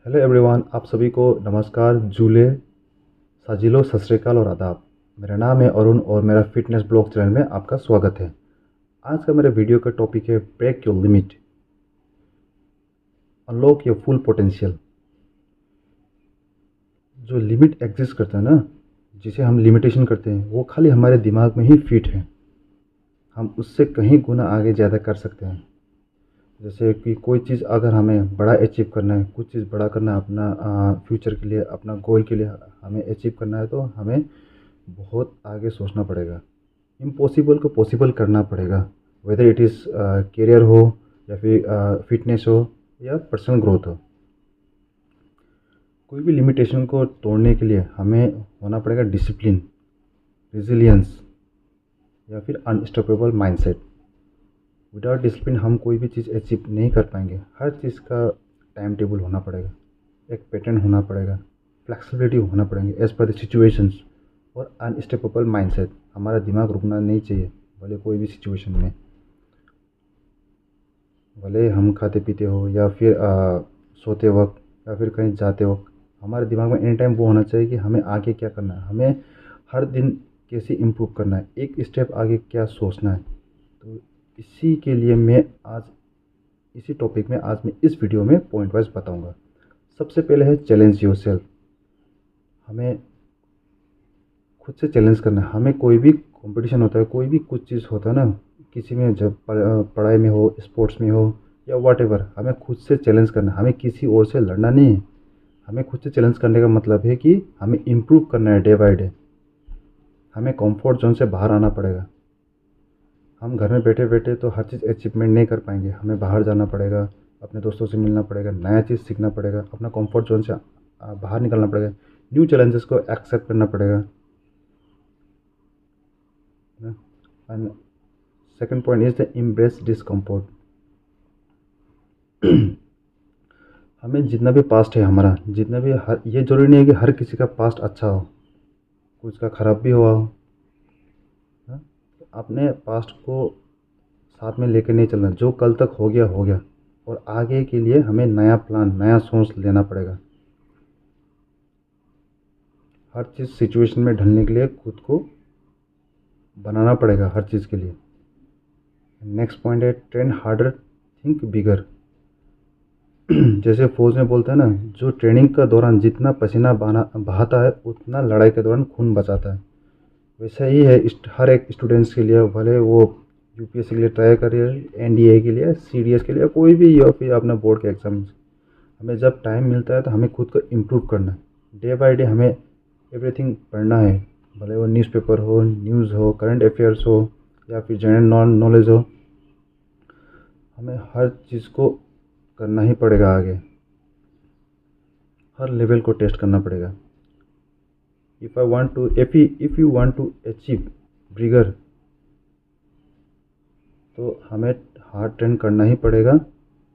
Hello everyone, आप सभी को नमस्कार, जूले, साजिलो, सत श्री अकाल और आदाब। मेरा नाम है अरुण और मेरा फिटनेस ब्लॉग चैनल में आपका स्वागत है। आज का मेरे वीडियो का टॉपिक है break your limit, unlock your full potential. जो लिमिट एग्जिस्ट करता है ना, जिसे हम लिमिटेशन करते हैं, वो खाली हमारे दिमाग में ही फिट है। हम उससे कहीं गुना आगे ज़्यादा कर सकते हैं। जैसे कि कोई चीज़ अगर हमें बड़ा अचीव करना है, कुछ चीज़ बड़ा करना है अपना फ्यूचर के लिए, अपना गोल के लिए हमें अचीव करना है, तो हमें बहुत आगे सोचना पड़ेगा। इम्पॉसिबल को पॉसिबल करना पड़ेगा, वेदर इट इज़ करियर हो या फिर फिटनेस हो या पर्सनल ग्रोथ हो। कोई भी लिमिटेशन को तोड़ने के लिए हमें होना पड़ेगा डिसिप्लिन, रेजिलियंस या फिर अनस्टॉपेबल माइंडसेट। विदाउट डिसिप्लिन हम कोई भी चीज़ अचीव नहीं कर पाएंगे। हर चीज़ का टाइम टेबल होना पड़ेगा, एक पैटर्न होना पड़ेगा, फ्लेक्सिबिलिटी होना पड़ेंगे एज पर द सिचुएशंस, और अनस्टेपेबल माइंडसेट। हमारा दिमाग रुकना नहीं चाहिए, भले कोई भी सिचुएशन में, भले हम खाते पीते हो या फिर सोते वक्त या फिर कहीं जाते वक्त, हमारे दिमाग में एनी टाइम वो होना चाहिए कि हमें आगे क्या करना है, हमें हर दिन कैसे इम्प्रूव करना है, एक स्टेप आगे क्या सोचना है। तो इसी के लिए मैं आज इसी टॉपिक में आज मैं इस वीडियो में पॉइंट वाइज बताऊंगा। सबसे पहले है चैलेंज योरसेल्फ। हमें खुद से चैलेंज करना है। हमें कोई भी कंपटीशन होता है, कोई भी कुछ चीज़ होता है ना, किसी में जब पढ़ाई में हो, स्पोर्ट्स में हो या वॉट एवर, हमें खुद से चैलेंज करना है। हमें किसी और से लड़ना नहीं है। हमें खुद से चैलेंज करने का मतलब है कि हमें इम्प्रूव करना है डे बाय डे। हमें कंफर्ट जोन से बाहर आना पड़ेगा। हम घर में बैठे बैठे तो हर चीज़ अचीवमेंट नहीं कर पाएंगे। हमें बाहर जाना पड़ेगा, अपने दोस्तों से मिलना पड़ेगा, नया चीज़ सीखना पड़ेगा, अपना कंफर्ट जोन से बाहर निकलना पड़ेगा, न्यू चैलेंजेस को एक्सेप्ट करना पड़ेगा। And second point is the embrace discomfort. हमें जितना भी पास्ट है हमारा, जितना भी ये जरूरी नहीं है कि हर किसी का पास्ट अच्छा हो, कुछ का खराब भी हुआ हो। हाँ? अपने पास्ट को साथ में लेकर नहीं चलना। जो कल तक हो गया हो गया, और आगे के लिए हमें नया प्लान, नया सोच लेना पड़ेगा। हर चीज़ सिचुएशन में ढलने के लिए खुद को बनाना पड़ेगा, हर चीज़ के लिए। नेक्स्ट पॉइंट है ट्रेन हार्डर, थिंक बिगर। जैसे फौज में बोलता है ना, जो ट्रेनिंग का दौरान जितना पसीना बहाता है, उतना लड़ाई के दौरान खून बचाता है। वैसा ही है हर एक स्टूडेंट्स के लिए, भले वो यूपीएससी के लिए ट्राई करिए, एनडीए के लिए, सीडीएस के लिए, कोई भी, या फिर अपना बोर्ड के एग्जाम। हमें जब टाइम मिलता है तो हमें खुद को इम्प्रूव करना है। डे बाय डे हमें एवरीथिंग पढ़ना है, भले वो न्यूज़पेपर हो, न्यूज़ हो, करंट अफेयर्स हो या फिर जनरल नॉलेज हो। हमें हर चीज़ को करना ही पड़ेगा आगे। हर लेवल को टेस्ट करना पड़ेगा। If you want to achieve bigger, तो हमें हार्ड ट्रेन करना ही पड़ेगा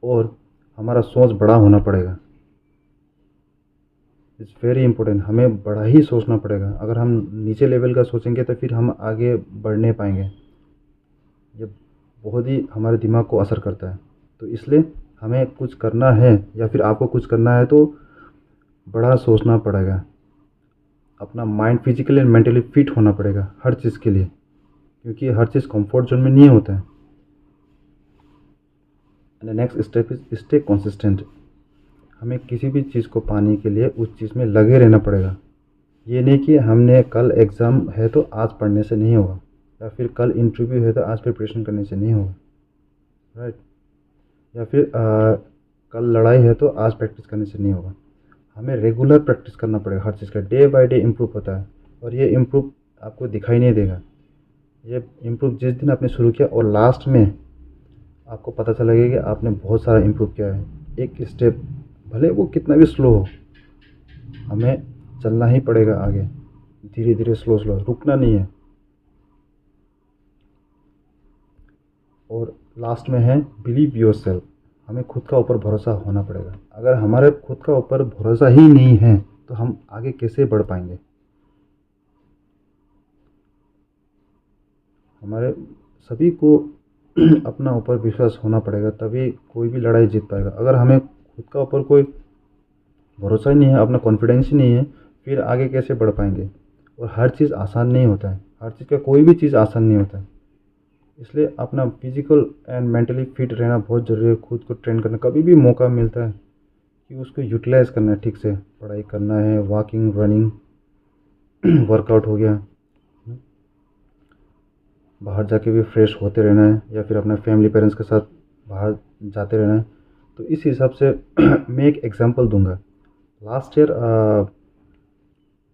और हमारा सोच बड़ा होना पड़ेगा। It's very important. हमें बड़ा ही सोचना पड़ेगा। अगर हम नीचे लेवल का सोचेंगे तो फिर हम आगे बढ़ नहीं पाएंगे। ये बहुत ही हमारे दिमाग को असर करता है। तो इसलिए हमें कुछ करना है या फिर आपको कुछ करना है तो बड़ा सोचना पड़ेगा। अपना mind physically and mentally fit होना पड़ेगा हर चीज़ के लिए, क्योंकि हर चीज़ कंफर्ट जोन में नहीं होता है। And next step is stay consistent. हमें किसी भी चीज़ को पाने के लिए उस चीज़ में लगे रहना पड़ेगा। ये नहीं कि हमने कल एग्ज़ाम है तो आज पढ़ने से नहीं होगा, या फिर कल इंटरव्यू है तो आज प्रिपरेशन करने से नहीं होगा, राइट। या फिर कल लड़ाई है तो आज प्रैक्टिस करने से नहीं होगा। हमें रेगुलर प्रैक्टिस करना पड़ेगा हर चीज़ का। डे बाय डे इम्प्रूव होता है, और ये इम्प्रूव आपको दिखाई नहीं देगा। ये इम्प्रूव जिस दिन आपने शुरू किया और लास्ट में आपको पता चलेगा कि आपने बहुत सारा इम्प्रूव किया है। एक स्टेप, भले वो कितना भी स्लो हो, हमें चलना ही पड़ेगा आगे, धीरे धीरे, स्लो स्लो, रुकना नहीं है। और लास्ट में है बिलीव योर सेल्फ। हमें खुद का ऊपर भरोसा होना पड़ेगा। अगर हमारे खुद का ऊपर भरोसा ही नहीं है तो हम आगे कैसे बढ़ पाएंगे। हमारे सभी को अपना ऊपर विश्वास होना पड़ेगा, तभी कोई भी लड़ाई जीत पाएगा। अगर हमें खुद का ऊपर कोई भरोसा ही नहीं है, अपना कॉन्फिडेंस ही नहीं है, फिर आगे कैसे बढ़ पाएंगे। और हर चीज़ आसान नहीं होता है, हर चीज़ का कोई भी चीज़ आसान नहीं होता है। इसलिए अपना फिजिकल एंड मेंटली फिट रहना बहुत ज़रूरी है। खुद को ट्रेन करना, कभी भी मौका मिलता है कि उसको यूटिलाइज़ करना है, ठीक से पढ़ाई करना है, वॉकिंग, रनिंग, वर्कआउट हो गया, बाहर जाके भी फ्रेश होते रहना है, या फिर अपने फैमिली पेरेंट्स के साथ बाहर जाते रहना है। तो इस हिसाब से मैं एक एग्जांपल दूंगा। लास्ट ईयर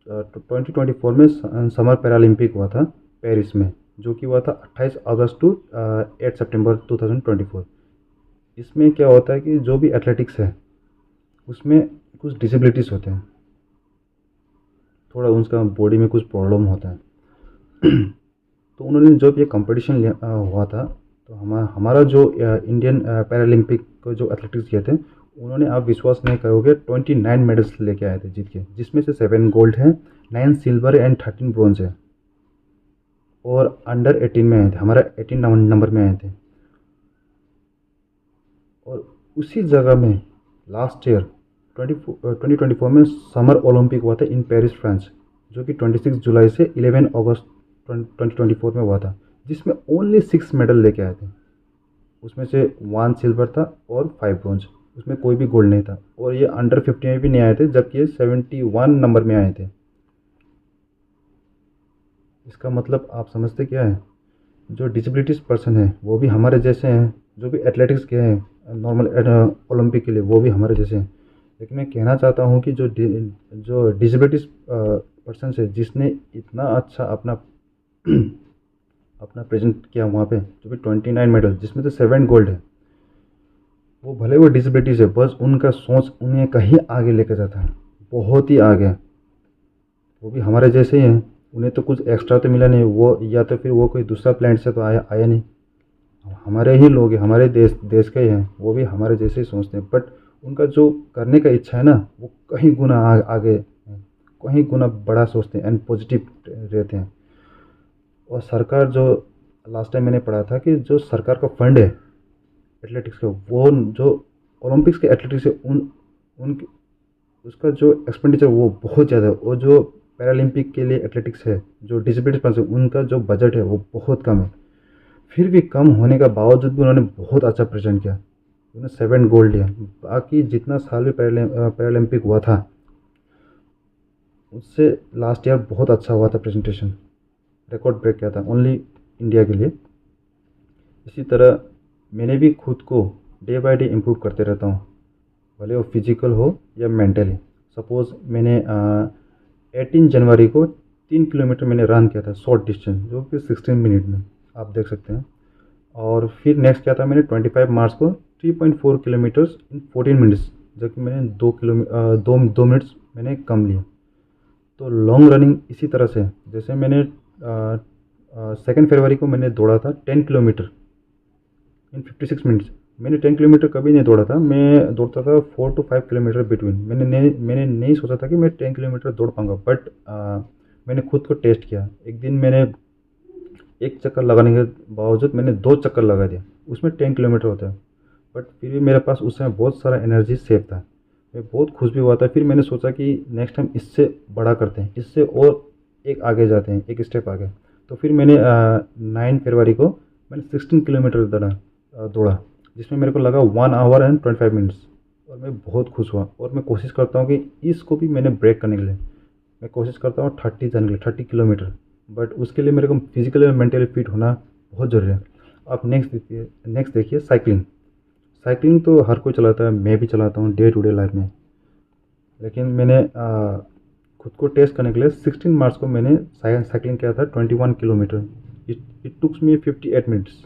2024 में समर पैरालंपिक हुआ था पेरिस में, जो कि हुआ था 28 अगस्त टू 8 सितंबर 2024। इसमें क्या होता है कि जो भी एथलेटिक्स है उसमें कुछ डिसेबिलिटीज़ होते हैं, थोड़ा उनका बॉडी में कुछ प्रॉब्लम होता है। तो उन्होंने जब ये कंपटीशन हुआ था, तो हमारा जो इंडियन पैरालंपिक को जो एथलेटिक्स किए थे, उन्होंने, आप विश्वास नहीं करोगे, 29 मेडल्स लेके आए थे जीत के, जिसमें से 7 गोल्ड हैं, 9 सिल्वर एंड 13 ब्रॉन्ज है। और अंडर 18 में आए थे, हमारा 18 नंबर में आए थे। और उसी जगह में लास्ट ईयर 2024 में समर ओलंपिक हुआ था इन पेरिस, फ्रांस, जो कि 26 जुलाई से 11 अगस्त 2024 में हुआ था, जिसमें ओनली 6 मेडल लेके आए थे। उसमें से 1 सिल्वर था और 5 ब्रॉन्ज, उसमें कोई भी गोल्ड नहीं था। और ये अंडर 50 में भी नहीं आए थे, जबकि ये 71 नंबर में आए थे। इसका मतलब आप समझते क्या है, जो डिसेबिलिटीज़ पर्सन है वो भी हमारे जैसे हैं, जो भी एथलेटिक्स के हैं नॉर्मल ओलंपिक के लिए, वो भी हमारे जैसे हैं। लेकिन मैं कहना चाहता हूँ कि जो डिसेबिलिटीज़ पर्सन है, जिसने इतना अच्छा अपना अपना प्रेजेंट किया वहाँ पे, जो भी 29 मेडल, जिसमें से 7 गोल्ड है, वो भले वो डिसेबिलिटीज़ है, बस उनका सोच उन्हें कहीं आगे लेकर जाता है, बहुत ही आगे। वो भी हमारे जैसे ही हैं, उन्हें तो कुछ एक्स्ट्रा तो मिला नहीं, वो या तो फिर वो कोई दूसरा प्लेनेट से तो आया आया नहीं, हमारे ही लोग हैं, हमारे देश देश के ही हैं, वो भी हमारे जैसे ही सोचते हैं। बट उनका जो करने का इच्छा है ना, वो कहीं गुना आगे है, कहीं गुना बड़ा सोचते हैं एंड पॉजिटिव रहते हैं। और सरकार जो, लास्ट टाइम मैंने पढ़ा था कि जो सरकार का फंड है एथलेटिक्स का, वो जो ओलंपिक्स के एथलेटिक्स है, उन उसका जो एक्सपेंडिचर वो बहुत ज़्यादा है। और जो पैरालंपिक के लिए एथलेटिक्स है, जो डिसेबिलिटी पर्सन, उनका जो बजट है वो बहुत कम है। फिर भी कम होने का बावजूद भी उन्होंने बहुत अच्छा प्रेजेंट किया, उन्होंने 7 गोल्ड लिया। बाकी जितना साल भी पैरालंपिक हुआ था, उससे लास्ट ईयर बहुत अच्छा हुआ था प्रेजेंटेशन, रिकॉर्ड ब्रेक किया था ओनली इंडिया के लिए। इसी तरह मैंने भी खुद को डे बाय डे इम्प्रूव करते रहता हूँ, भले वो फिजिकल हो या मेंटली। सपोज़ मैंने 18 जनवरी को 3 किलोमीटर मैंने रन किया था, शॉर्ट डिस्टेंस, जो कि 16 मिनट में, आप देख सकते हैं। और फिर नेक्स्ट किया था मैंने 25 मार्च को 3.4 किलोमीटर्स इन 14 मिनट्स, जो कि मैंने 2 मिनट्स मैंने कम लिया। तो लॉन्ग रनिंग इसी तरह से, जैसे मैंने 2 फरवरी को मैंने दौड़ा था 10 किलोमीटर इन 56 मिनट्स। मैंने 10 किलोमीटर कभी नहीं दौड़ा था, मैं दौड़ता था 4 to 5 किलोमीटर बिटवीन। मैंने नहीं सोचा था कि मैं 10 किलोमीटर दौड़ पाऊँगा, बट मैंने खुद को टेस्ट किया। एक दिन मैंने एक चक्कर लगाने के बावजूद मैंने 2 चक्कर लगा दिया, उसमें 10 किलोमीटर होता है। बट फिर भी मेरे पास उस समय बहुत सारा एनर्जी सेव था, मैं बहुत खुश भी हुआ था। फिर मैंने सोचा कि नेक्स्ट टाइम इससे बड़ा करते हैं, इससे और एक आगे जाते हैं, एक स्टेप आगे। तो फिर मैंने 9 फरवरी को मैंने 16 किलोमीटर दौड़ा, जिसमें मेरे को लगा 1 आवर एंड 25 मिनट्स, और मैं बहुत खुश हुआ। और मैं कोशिश करता हूँ कि इसको भी मैंने ब्रेक करने के लिए मैं कोशिश करता हूँ 30 जाने के लिए, 30 किलोमीटर। बट उसके लिए मेरे को फिजिकली और मेंटली फिट होना बहुत ज़रूरी है। आप नेक्स्ट देखिए साइकिलिंग। साइकिलिंग तो हर कोई चलाता है, मैं भी चलाता हूँ डे टू डे लाइफ में। लेकिन मैंने खुद को टेस्ट करने के लिए 16 मार्च को मैंने साइकिलिंग किया था 21 kilometre. It takes me 58 minutes.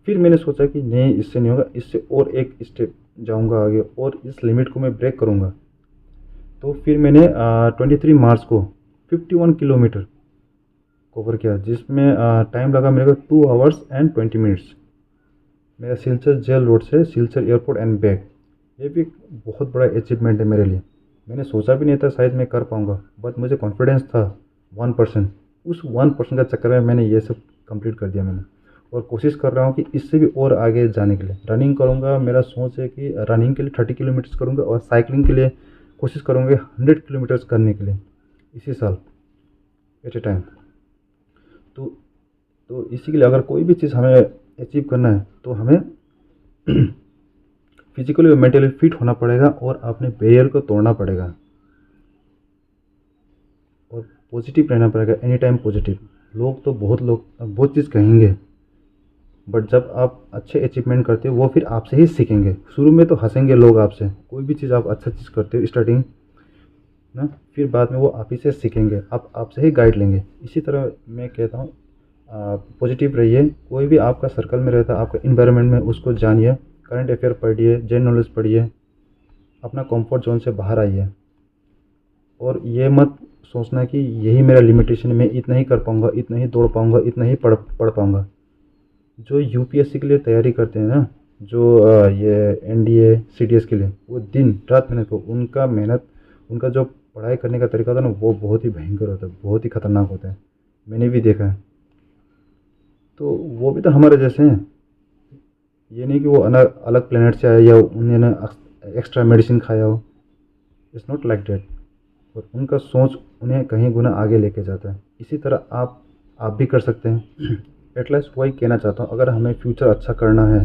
फिर मैंने सोचा कि नहीं, इससे नहीं होगा, इससे और एक स्टेप जाऊंगा आगे और इस लिमिट को मैं ब्रेक करूंगा। तो फिर मैंने 23 मार्च को 51 किलोमीटर कवर किया, जिसमें टाइम लगा मेरे को 2 आवर्स एंड 20 मिनट्स। मेरा सिलचर जेल रोड से सिलचर एयरपोर्ट एंड बैक, ये भी बहुत बड़ा अचीवमेंट है मेरे लिए। मैंने सोचा भी नहीं था शायद मैं कर पाऊँगा, बट मुझे कॉन्फिडेंस था 1%। उस 1% का चक्कर में मैंने ये सब कंप्लीट कर दिया मैंने। और कोशिश कर रहा हूँ कि इससे भी और आगे जाने के लिए रनिंग करूँगा। मेरा सोच है कि रनिंग के लिए 30 किलोमीटर्स करूँगा, और साइकिलिंग के लिए कोशिश करूँगे 100 किलोमीटर्स करने के लिए इसी साल एट ए टाइम। तो इसी के लिए अगर कोई भी चीज़ हमें अचीव करना है तो हमें फिजिकली और मेंटली फिट होना पड़ेगा और अपने बैरियर को तोड़ना पड़ेगा और पॉजिटिव रहना पड़ेगा, एनी टाइम पॉजिटिव। लोग बहुत चीज़ कहेंगे, बट जब आप अच्छे अचीवमेंट करते हो वो फिर आपसे ही सीखेंगे। शुरू में तो हंसेंगे लोग आपसे, कोई भी चीज़ आप अच्छा चीज़ करते हो स्टार्टिंग ना, फिर बाद में वो आप ही से सीखेंगे, आप आपसे ही गाइड लेंगे। इसी तरह मैं कहता हूँ पॉजिटिव रहिए। कोई भी आपका सर्कल में रहता है, आपका इन्वायरमेंट में, उसको जानिए, करंट अफेयर पढ़िए, जनरल नॉलेज पढ़िए, अपना कंफर्ट जोन से बाहर आइए। और ये मत सोचना कि यही मेरा लिमिटेशन है, मैं इतना ही कर पाऊँगा, इतना ही दौड़ पाऊँगा, इतना ही पढ़ पाऊँगा। जो यूपीएससी के लिए तैयारी करते हैं ना, जो ये एनडीए सीडीएस के लिए, वो दिन रात मेहनत को, उनका जो पढ़ाई करने का तरीका होता है ना, वो बहुत ही भयंकर होता है, बहुत ही खतरनाक होता है, मैंने भी देखा है। तो वो भी तो हमारे जैसे हैं, ये नहीं कि वो अलग प्लेनेट से आए या उन्होंने एक्स्ट्रा मेडिसिन खाया हो, इट्स नॉट लाइक दैट। और उनका सोच उन्हें कहीं गुना आगे लेके जाता है। इसी तरह आप भी कर सकते हैं। एटलीस्ट वही कहना चाहता हूँ, अगर हमें फ्यूचर अच्छा करना है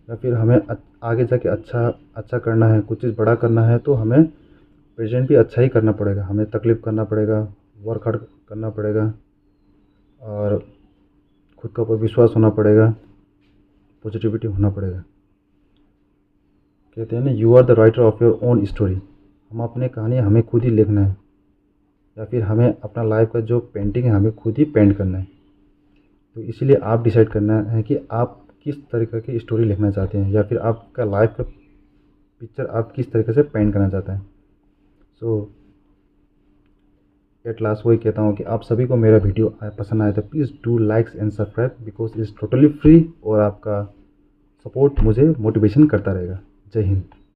या फिर हमें आगे जाके अच्छा करना है, कुछ चीज़ बड़ा करना है, तो हमें प्रेजेंट भी अच्छा ही करना पड़ेगा। हमें तकलीफ़ करना पड़ेगा, वर्क हार्ड करना पड़ेगा और खुद का ऊपर विश्वास होना पड़ेगा, पॉजिटिविटी होना पड़ेगा। कहते हैं ना, you are the writer of your own story. हम अपनी कहानी हमें खुद ही लिखना है, या फिर हमें अपना लाइफ का जो पेंटिंग है हमें खुद ही पेंट करना है। तो इसीलिए आप डिसाइड करना है कि आप किस तरीके की स्टोरी लिखना चाहते हैं, या फिर आपका लाइफ का पिक्चर आप किस तरीके से पेंट करना चाहते हैं। सो एट लास्ट वही कहता हूँ कि आप सभी को मेरा वीडियो पसंद आया तो please do likes and subscribe, because it's totally free और आपका सपोर्ट मुझे मोटिवेशन करता रहेगा। जय हिंद।